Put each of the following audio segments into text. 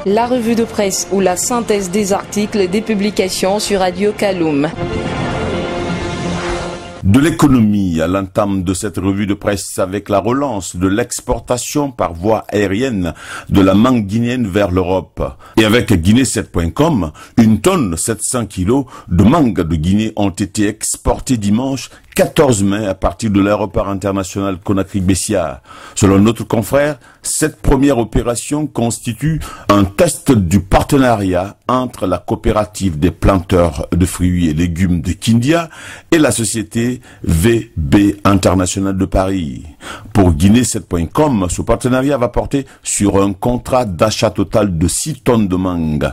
La revue de presse ou la synthèse des articles des publications sur Radio Kaloum. De l'économie à l'entame de cette revue de presse avec la relance de l'exportation par voie aérienne de la mangue guinéenne vers l'Europe. Et avec Guinée7.com, 1 tonne 700 kilos de mangue de Guinée ont été exportés dimanche 14 mai à partir de l'aéroport international Conakry-Bessia. Selon notre confrère, cette première opération constitue un test du partenariat entre la coopérative des planteurs de fruits et légumes de Kindia et la société VB International de Paris. Pour Guinée7.com, ce partenariat va porter sur un contrat d'achat total de 6 tonnes de mangue.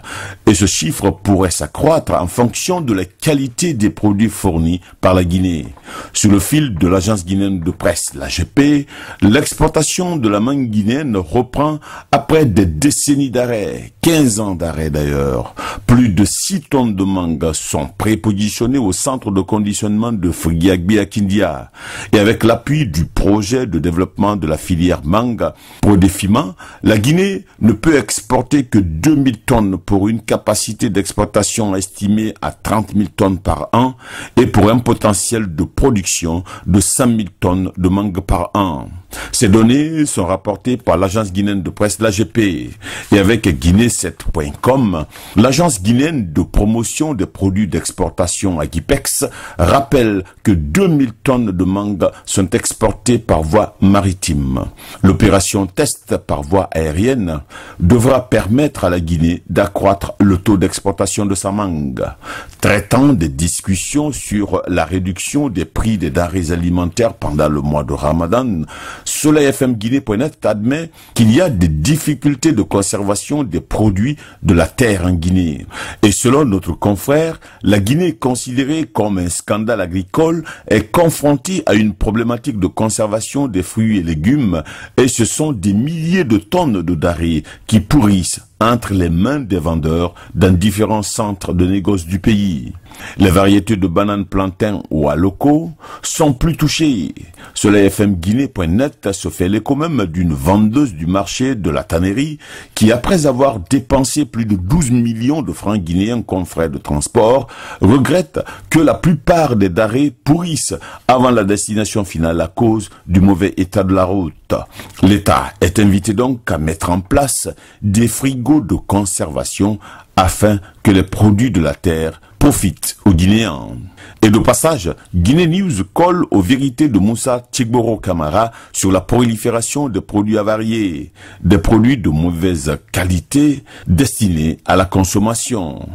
Et ce chiffre pourrait s'accroître en fonction de la qualité des produits fournis par la Guinée. Sur le fil de l'agence guinéenne de presse, l'AGP, l'exportation de la mangue guinéenne reprend après des décennies d'arrêt, 15 ans d'arrêt d'ailleurs. Plus de 6 tonnes de mangue sont prépositionnées au centre de conditionnement de Frigiagbi à Kindia. Et avec l'appui du projet de développement de la filière mangue Prodefima, la Guinée ne peut exporter que 2000 tonnes pour une capacité d'exportation estimée à 30 000 tonnes par an et pour un potentiel de production de 100 000 tonnes de mangue par an. Ces données sont rapportées par l'agence guinéenne de presse l'AGP. Et avec Guinée7.com, l'agence guinéenne de promotion des produits d'exportation Agipex rappelle que 2000 tonnes de mangue sont exportées par voie maritime. L'opération test par voie aérienne devra permettre à la Guinée d'accroître le taux d'exportation de sa mangue. Traitant des discussions sur la réduction des prix des denrées alimentaires pendant le mois de Ramadan, SoleilFMGuinée.net admet qu'il y a des difficultés de conservation des produits de la terre en Guinée. Et selon notre confrère, la Guinée, considérée comme un scandale agricole, est confrontée à une problématique de conservation des fruits et légumes, et ce sont des milliers de tonnes de denrées qui pourrissent entre les mains des vendeurs dans différents centres de négoce du pays. Les variétés de bananes plantain ou aloko sont plus touchées. SoleilFMGuinée.net se fait l'écho même d'une vendeuse du marché de la tannerie qui, après avoir dépensé plus de 12 millions de francs guinéens comme frais de transport, regrette que la plupart des denrées pourrissent avant la destination finale à cause du mauvais état de la route. L'État est invité donc à mettre en place des frigos de conservation afin que les produits de la terre profitent aux Guinéens. Et de passage, Guinée News colle aux vérités de Moussa Tchigboro Kamara sur la prolifération des produits avariés, des produits de mauvaise qualité destinés à la consommation.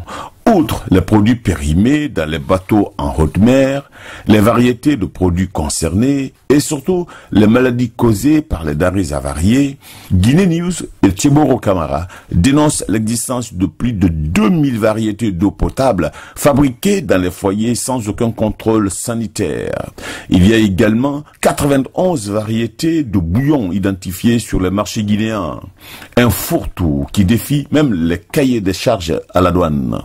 Outre les produits périmés dans les bateaux en haute mer, les variétés de produits concernés et surtout les maladies causées par les denrées avariées, Guinée News et Tchigboro Kamara dénoncent l'existence de plus de 2000 variétés d'eau potable fabriquées dans les foyers sans aucun contrôle sanitaire. Il y a également 91 variétés de bouillon identifiées sur les marchés guinéens. Un fourre-tout qui défie même les cahiers des charges à la douane.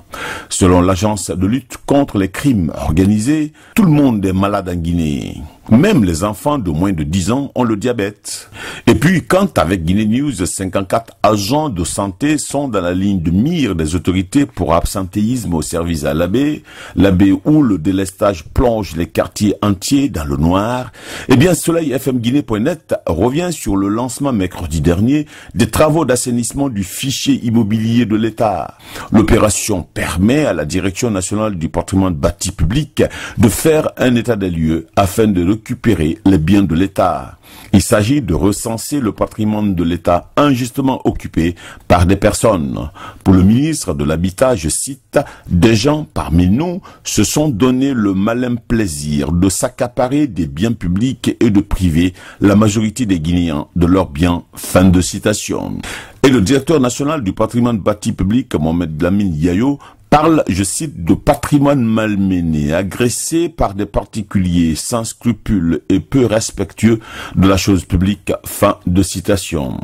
Selon l'agence de lutte contre les crimes organisés, tout le monde est malade en Guinée. Même les enfants de moins de 10 ans ont le diabète. Et puis, quand avec Guinée News, 54 agents de santé sont dans la ligne de mire des autorités pour absentéisme au service à l'abbé où le délestage plonge les quartiers entiers dans le noir, eh bien, SoleilFMGuinée.net revient sur le lancement mercredi dernier des travaux d'assainissement du fichier immobilier de l'État. L'opération permet à la Direction nationale du patrimoine bâti public de faire un état des lieux afin de récupérer les biens de l'État. Il s'agit de recenser le patrimoine de l'État injustement occupé par des personnes. Pour le ministre de l'Habitat, je cite, « Des gens parmi nous se sont donné le malin plaisir de s'accaparer des biens publics et de priver la majorité des Guinéens de leurs biens. » Fin de citation. Et le directeur national du patrimoine bâti public, Mohamed Lamine Yayo, parle, je cite, de patrimoine malmené, agressé par des particuliers sans scrupules et peu respectueux de la chose publique. Fin de citation.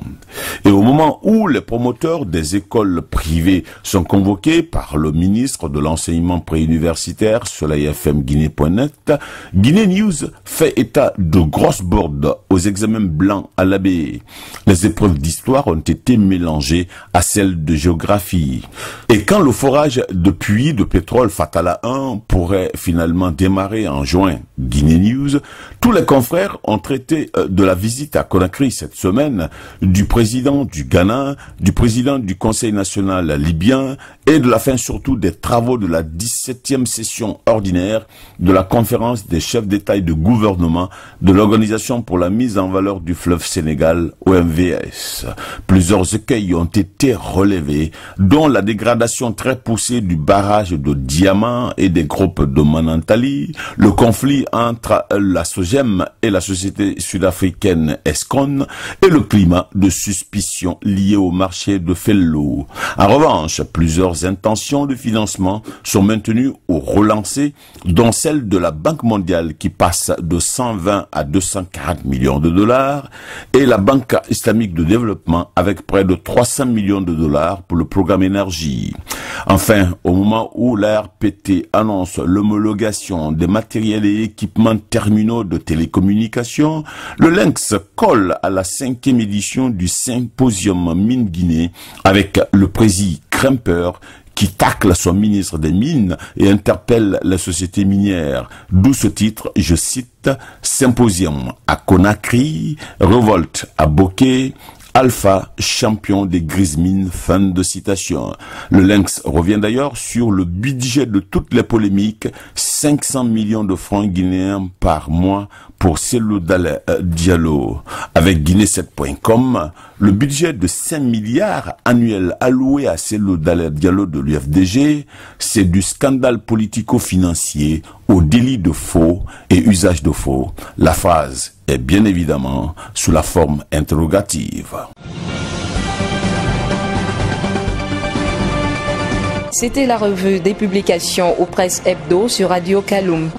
Et au moment où les promoteurs des écoles privées sont convoqués par le ministre de l'enseignement préuniversitaire sur la IFM-Guinée.net, Guinée News fait état de grosses bordes aux examens blancs à l'ABE. Les épreuves d'histoire ont été mélangées à celles de géographie. Et quand le forage de puits de pétrole Fatala 1 pourrait finalement démarrer en juin, Guinée News, tous les confrères ont traité de la visite à Conakry cette semaine du président du Ghana, du président du Conseil national libyen et de la fin surtout des travaux de la 17e session ordinaire de la conférence des chefs d'État et de gouvernement de l'Organisation pour la mise en valeur du fleuve Sénégal, OMVS. Plusieurs écueils ont été relevés, dont la dégradation très poussée du barrage de Diamant et des groupes de Manantali, le conflit entre la SOGEM et la société sud-africaine Escon et le climat de suspicion lié au marché de Fello. En revanche, plusieurs intentions de financement sont maintenues ou relancées, dont celle de la Banque mondiale qui passe de 120 à 240 millions de dollars et la Banque islamique de développement avec près de 300 millions de dollars pour le programme énergie. Enfin, au moment où la RPT annonce l'homologation des matériels et équipements terminaux de télécommunications, le Lynx colle à la 5e édition du symposium Mine Guinée avec le président Kremper qui tacle son ministre des Mines et interpelle la société minière. D'où ce titre, je cite, Symposium à Conakry, révolte à Bokeh, Alpha, champion des grises mines, fin de citation. Le Lynx revient d'ailleurs sur le budget de toutes les polémiques, 500 millions de francs guinéens par mois pour Cellou Diallo. Avec Guinée7.com, le budget de 5 milliards annuels alloué à Cellou Diallo de l'UFDG, c'est du scandale politico-financier au délit de faux et usage de faux. La phrase est bien évidemment sous la forme interrogative. C'était la revue des publications aux presses hebdo sur Radio Kaloum.